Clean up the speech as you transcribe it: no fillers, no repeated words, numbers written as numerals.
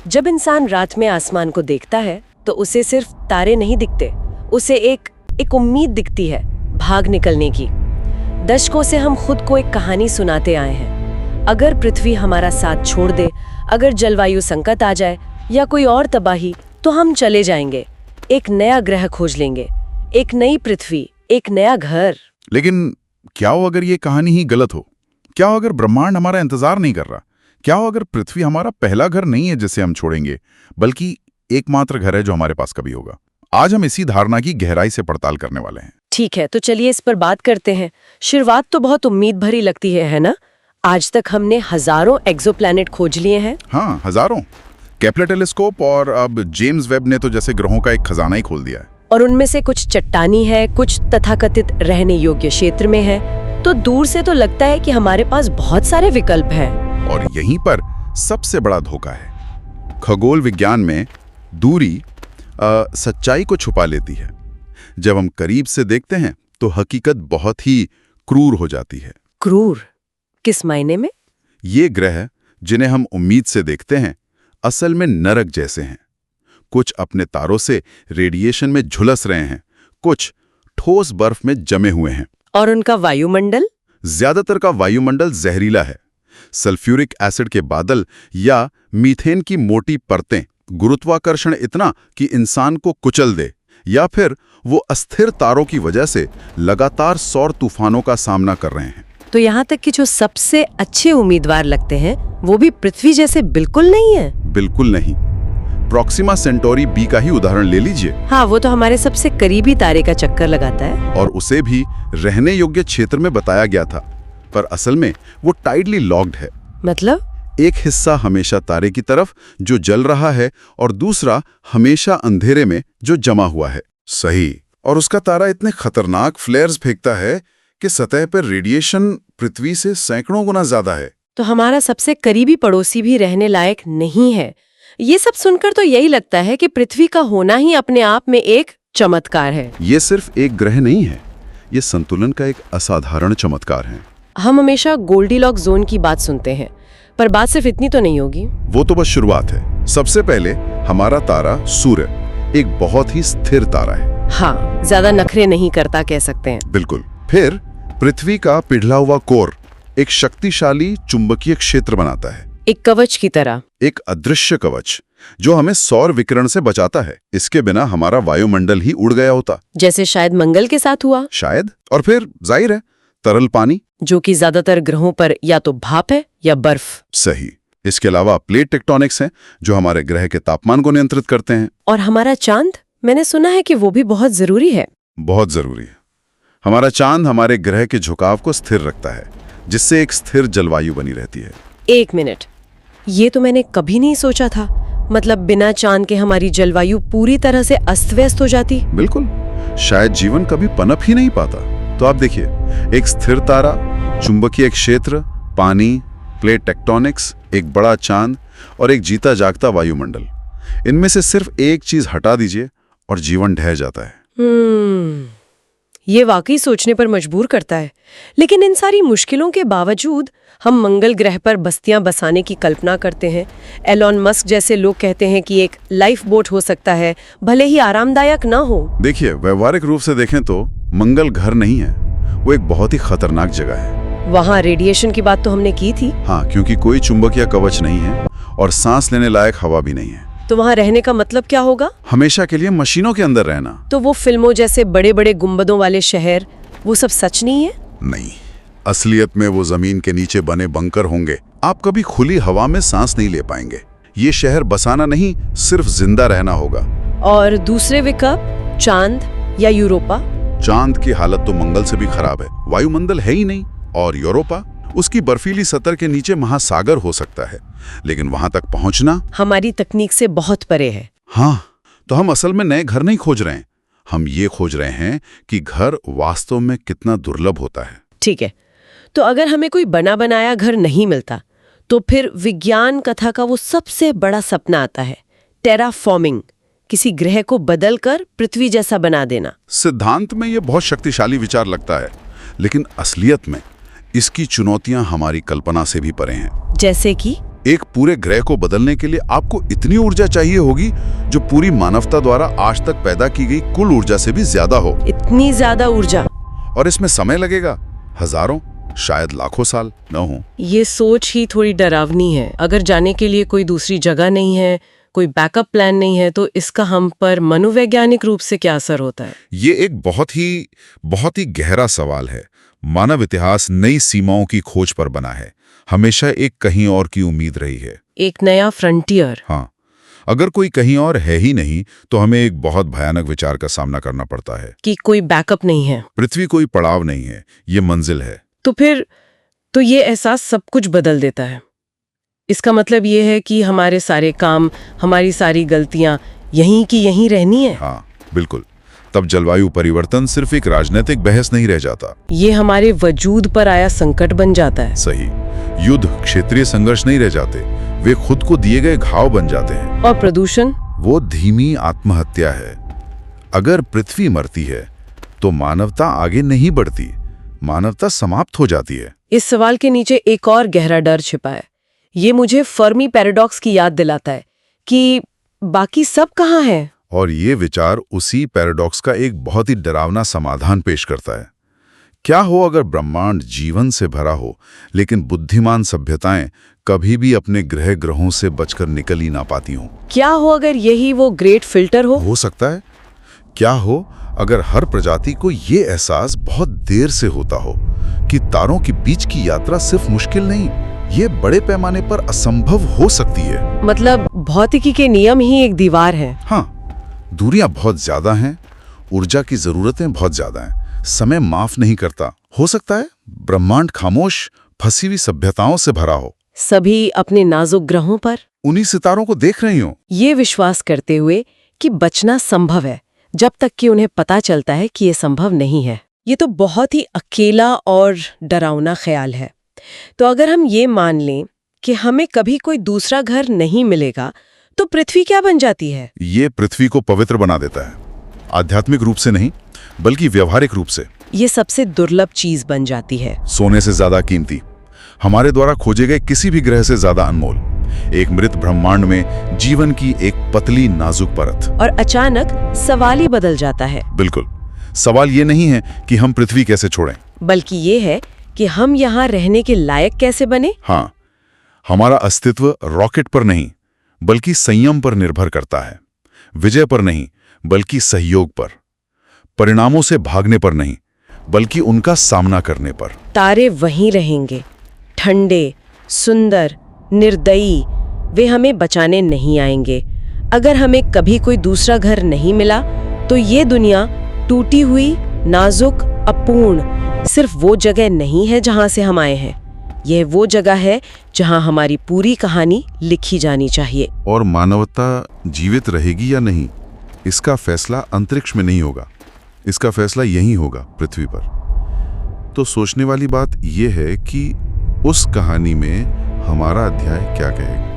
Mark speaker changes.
Speaker 1: जब इंसान रात में आसमान को देखता है तो उसे सिर्फ तारे नहीं दिखते, उसे एक उम्मीद दिखती है भाग निकलने की। दशकों से हम खुद को एक कहानी सुनाते आए हैं। अगर पृथ्वी हमारा साथ छोड़ दे, अगर जलवायु संकट आ जाए या कोई और तबाही, तो हम चले जाएंगे, एक नया ग्रह खोज लेंगे, एक नई पृथ्वी, एक नया घर।
Speaker 2: लेकिन क्या हो अगर ये कहानी ही गलत हो? क्या हो अगर ब्रह्मांड हमारा इंतजार नहीं कर रहा? क्या हो अगर पृथ्वी हमारा पहला घर नहीं है जिसे हम छोड़ेंगे, बल्कि एकमात्र घर है जो हमारे पास कभी होगा? आज हम इसी धारणा की गहराई से पड़ताल करने वाले हैं।
Speaker 1: ठीक है, तो चलिए इस पर बात करते हैं। शुरुआत तो बहुत उम्मीद भरी लगती है ना? आज तक हमने हजारों एक्सोप्लैनेट खोज लिए हैं।
Speaker 2: हाँ, हजारों। केपलर टेलीस्कोप और अब जेम्स वेब ने तो जैसे ग्रहों का एक खजाना ही खोल दिया है।
Speaker 1: और उनमें से कुछ चट्टानी है, कुछ तथाकथित रहने योग्य क्षेत्र में है। तो दूर से तो लगता है कि हमारे पास बहुत सारे विकल्प हैं।
Speaker 2: और यहीं पर सबसे बड़ा धोखा है। खगोल विज्ञान में दूरी सच्चाई को छुपा लेती है। जब हम करीब से देखते हैं तो हकीकत बहुत ही क्रूर हो जाती है।
Speaker 1: क्रूर किस मायने में?
Speaker 2: ये ग्रह जिन्हें हम उम्मीद से देखते हैं, असल में नरक जैसे हैं। कुछ अपने तारों से रेडिएशन में झुलस रहे हैं, कुछ ठोस बर्फ में जमे हुए हैं।
Speaker 1: और उनका वायुमंडल?
Speaker 2: ज्यादातर का वायुमंडल जहरीला है। सल्फ्यूरिक एसिड के बादल या मीथेन की मोटी परतें, गुरुत्वाकर्षण इतना कि इंसान को कुचल दे, या फिर वो अस्थिर तारों की वजह से लगातार सौर तूफानों का सामना कर रहे हैं।
Speaker 1: तो यहाँ तक कि जो सबसे अच्छे उम्मीदवार लगते हैं वो भी पृथ्वी जैसे बिल्कुल नहीं है।
Speaker 2: बिल्कुल नहीं। प्रॉक्सिमा सेंटोरी बी का ही उदाहरण ले लीजिए।
Speaker 1: हाँ, वो तो हमारे सबसे करीबी तारे का चक्कर लगाता है।
Speaker 2: और उसे भी रहने योग्य क्षेत्र में बताया गया था, पर असल में वो टाइडली लॉक्ड है।
Speaker 1: मतलब?
Speaker 2: एक हिस्सा हमेशा तारे की तरफ जो जल रहा है और दूसरा हमेशा अंधेरे में जो जमा हुआ है। सही। और उसका तारा इतने खतरनाक फ्लेयर्स फेंकता है कि सतह पर रेडिएशन पृथ्वी से सैकड़ों गुना ज्यादा है।
Speaker 1: तो हमारा सबसे करीबी पड़ोसी भी रहने लायक नहीं है। ये सब सुनकर तो यही लगता है कि पृथ्वी का होना ही अपने आप में एक चमत्कार है।
Speaker 2: ये सिर्फ एक ग्रह नहीं है, ये संतुलन का एक असाधारण चमत्कार है।
Speaker 1: हम हमेशा गोल्डीलॉक्स जोन की बात सुनते हैं, पर बात सिर्फ इतनी तो नहीं होगी।
Speaker 2: वो तो बस शुरुआत है। सबसे पहले हमारा तारा सूर्य एक बहुत ही स्थिर तारा है।
Speaker 1: हाँ, ज्यादा नखरे नहीं करता कह सकते हैं।
Speaker 2: बिल्कुल। फिर पृथ्वी का पिघला हुआ कोर एक शक्तिशाली चुंबकीय क्षेत्र बनाता है,
Speaker 1: एक कवच की तरह,
Speaker 2: एक अदृश्य कवच जो हमें सौर विकिरण से बचाता है। इसके बिना हमारा वायुमंडल ही उड़ गया होता,
Speaker 1: जैसे शायद मंगल के साथ हुआ।
Speaker 2: शायद। और फिर जाहिर है तरल पानी,
Speaker 1: जो कि ज्यादातर ग्रहों पर या तो भाप है या बर्फ।
Speaker 2: सही। इसके अलावा प्लेट टेक्टोनिक्स हैं जो हमारे ग्रह के तापमान को नियंत्रित करते हैं।
Speaker 1: और हमारा चांद, मैंने सुना है कि वो भी बहुत जरूरी है।
Speaker 2: बहुत जरूरी है। हमारा चांद हमारे ग्रह के झुकाव को स्थिर रखता है, जिससे एक स्थिर जलवायु बनी रहती है।
Speaker 1: एक मिनट, ये तो मैंने कभी नहीं सोचा था। मतलब बिना चांद के हमारी जलवायु पूरी तरह से अस्त व्यस्त हो जाती।
Speaker 2: बिल्कुल, शायद जीवन कभी पनप ही नहीं पाता। तो आप देखिए, एक स्थिर तारा, चुंबकीय क्षेत्र, पानी, प्लेट टेक्टोनिक्स, एक बड़ा चांद और एक जीता जागता वायुमंडल। इनमें से सिर्फ एक चीज हटा दीजिए और जीवन ढह जाता है।
Speaker 1: ये वाकई सोचने पर मजबूर करता है। लेकिन इन सारी मुश्किलों के बावजूद हम मंगल ग्रह पर बस्तियां बसाने की कल्पना करते हैं। एलॉन मस्क जैसे लोग कहते हैं कि एक लाइफ बोट हो सकता है, भले ही आरामदायक ना हो।
Speaker 2: देखिए, व्यवहारिक रूप से देखें तो मंगल घर नहीं है, वो एक बहुत ही खतरनाक जगह है।
Speaker 1: वहाँ रेडिएशन की बात तो हमने की थी।
Speaker 2: हाँ, क्योंकि कोई चुंबकीय कवच नहीं है और सांस लेने लायक हवा भी नहीं है।
Speaker 1: तो वहाँ रहने का मतलब क्या होगा?
Speaker 2: हमेशा के लिए मशीनों के अंदर रहना।
Speaker 1: तो वो फिल्मों जैसे बड़े बड़े गुंबदों वाले शहर, वो सब सच नहीं है?
Speaker 2: नहीं, असलियत में वो जमीन के नीचे बने बंकर होंगे। आप कभी खुली हवा में सांस नहीं ले पाएंगे। ये शहर बसाना नहीं, सिर्फ जिंदा रहना होगा।
Speaker 1: और दूसरे विकल्प, चांद या यूरोपा?
Speaker 2: चांद की हालत तो मंगल से भी खराब है, वायुमंडल है ही नहीं। और यूरोपा, उसकी बर्फीली सतह के नीचे महासागर हो सकता है, लेकिन वहां तक पहुंचना
Speaker 1: हमारी तकनीक से बहुत परे है।
Speaker 2: हाँ, तो हम असल में नए घर नहीं खोज रहे हैं, हम ये खोज रहे हैं कि घर वास्तव में कितना दुर्लभ होता है।
Speaker 1: ठीक है, तो अगर हमें कोई बना बनाया घर नहीं मिलता, तो फिर विज्ञान कथा का वो सबसे बड़ा सपना आता है, टेराफॉर्मिंग, किसी ग्रह को बदलकर पृथ्वी जैसा बना देना।
Speaker 2: सिद्धांत में यह बहुत शक्तिशाली विचार लगता है, लेकिन असलियत में इसकी चुनौतियां हमारी कल्पना से भी परे हैं।
Speaker 1: जैसे कि
Speaker 2: एक पूरे ग्रह को बदलने के लिए आपको इतनी ऊर्जा चाहिए होगी जो पूरी मानवता द्वारा आज तक पैदा की गई कुल ऊर्जा से भी ज्यादा हो।
Speaker 1: इतनी ज्यादा ऊर्जा।
Speaker 2: और इसमें समय लगेगा हजारों, शायद लाखों साल न हो।
Speaker 1: ये सोच ही थोड़ी डरावनी है। अगर जाने के लिए कोई दूसरी जगह नहीं है, कोई बैकअप प्लान नहीं है, तो इसका हम पर मनोवैज्ञानिक रूप से क्या असर होता है?
Speaker 2: ये एक बहुत ही गहरा सवाल है। मानव इतिहास नई सीमाओं की खोज पर बना है। हमेशा एक कहीं और की उम्मीद रही है,
Speaker 1: एक नया फ्रंटियर।
Speaker 2: हाँ, अगर कोई कहीं और है ही नहीं तो हमें एक बहुत भयानक विचार का सामना करना पड़ता है
Speaker 1: कि कोई बैकअप नहीं है।
Speaker 2: पृथ्वी कोई पड़ाव नहीं है, ये मंजिल है।
Speaker 1: तो फिर तो ये एहसास सब कुछ बदल देता है। इसका मतलब ये है कि हमारे सारे काम, हमारी सारी गलतियां यहीं की यहीं रहनी है।
Speaker 2: हाँ बिल्कुल। तब जलवायु परिवर्तन सिर्फ एक राजनीतिक बहस नहीं रह जाता,
Speaker 1: ये हमारे वजूद पर आया संकट बन जाता है।
Speaker 2: सही। युद्ध, क्षेत्रीय संघर्ष नहीं रह जाते, वे खुद को दिए गए घाव बन जाते हैं।
Speaker 1: और प्रदूषण,
Speaker 2: वो धीमी आत्महत्या है। अगर पृथ्वी मरती है तो मानवता आगे नहीं बढ़ती, मानवता समाप्त हो जाती है।
Speaker 1: इस सवाल के नीचे एक और गहरा डर छिपा है। ये मुझे फर्मी पैराडॉक्स की याद दिलाता है कि बाकी सब कहाँ है।
Speaker 2: और ये विचार उसी पैराडॉक्स का एक बहुत ही डरावना समाधान पेश करता है। क्या हो अगर ब्रह्मांड जीवन से भरा हो, लेकिन बुद्धिमान सभ्यताएं कभी भी अपने ग्रहों से बचकर निकल ही ना पाती हों?
Speaker 1: क्या हो अगर यही वो ग्रेट फिल्टर
Speaker 2: हो सकता है। क्या हो अगर हर प्रजाति को ये एहसास बहुत देर से होता हो कि तारों के बीच की यात्रा सिर्फ मुश्किल नहीं, ये बड़े पैमाने पर असंभव हो सकती है।
Speaker 1: मतलब भौतिकी के नियम ही एक दीवार है।
Speaker 2: हाँ, दूरियां बहुत ज्यादा हैं, ऊर्जा की जरूरतें बहुत ज्यादा हैं, समय माफ नहीं करता। हो सकता है ब्रह्मांड खामोश, फंसी हुई सभ्यताओं से भरा हो,
Speaker 1: सभी अपने नाजुक ग्रहों पर
Speaker 2: उन्हीं सितारों को देख रही हो,
Speaker 1: ये विश्वास करते हुए कि बचना संभव है, जब तक कि उन्हें पता चलता है कि ये संभव नहीं है। ये तो बहुत ही अकेला और डरावना ख्याल है। तो अगर हम ये मान लें कि हमें कभी कोई दूसरा घर नहीं मिलेगा, तो पृथ्वी क्या बन जाती है?
Speaker 2: ये पृथ्वी को पवित्र बना देता है, आध्यात्मिक रूप से नहीं बल्कि व्यवहारिक रूप से।
Speaker 1: ये सबसे दुर्लभ चीज बन जाती है,
Speaker 2: सोने से ज्यादा कीमती, हमारे द्वारा खोजे गए किसी भी ग्रह से ज्यादा अनमोल। एक मृत ब्रह्मांड में जीवन की एक पतली नाजुक परत।
Speaker 1: और अचानक सवाल ही बदल जाता है।
Speaker 2: बिल्कुल, सवाल ये नहीं है कि हम पृथ्वी कैसे छोड़ें,
Speaker 1: बल्कि ये है कि हम यहाँ रहने के लायक कैसे बने।
Speaker 2: हाँ, हमारा अस्तित्व रॉकेट पर नहीं बल्कि संयम पर निर्भर करता है, विजय पर नहीं बल्कि सहयोग पर, परिणामों से भागने पर नहीं बल्कि उनका सामना करने पर।
Speaker 1: तारे वहीं रहेंगे, ठंडे, सुंदर, निर्दयी। वे हमें बचाने नहीं आएंगे। अगर हमें कभी कोई दूसरा घर नहीं मिला, तो ये दुनिया टूटी हुई, नाजुक, अपूर्ण सिर्फ वो जगह नहीं है जहां से हम आए हैं। यह वो जगह है जहां हमारी पूरी कहानी लिखी जानी चाहिए।
Speaker 2: और मानवता जीवित रहेगी या नहीं, इसका फैसला अंतरिक्ष में नहीं होगा, इसका फैसला यहीं होगा, पृथ्वी पर। तो सोचने वाली बात यह है कि उस कहानी में हमारा अध्याय क्या कहेगा।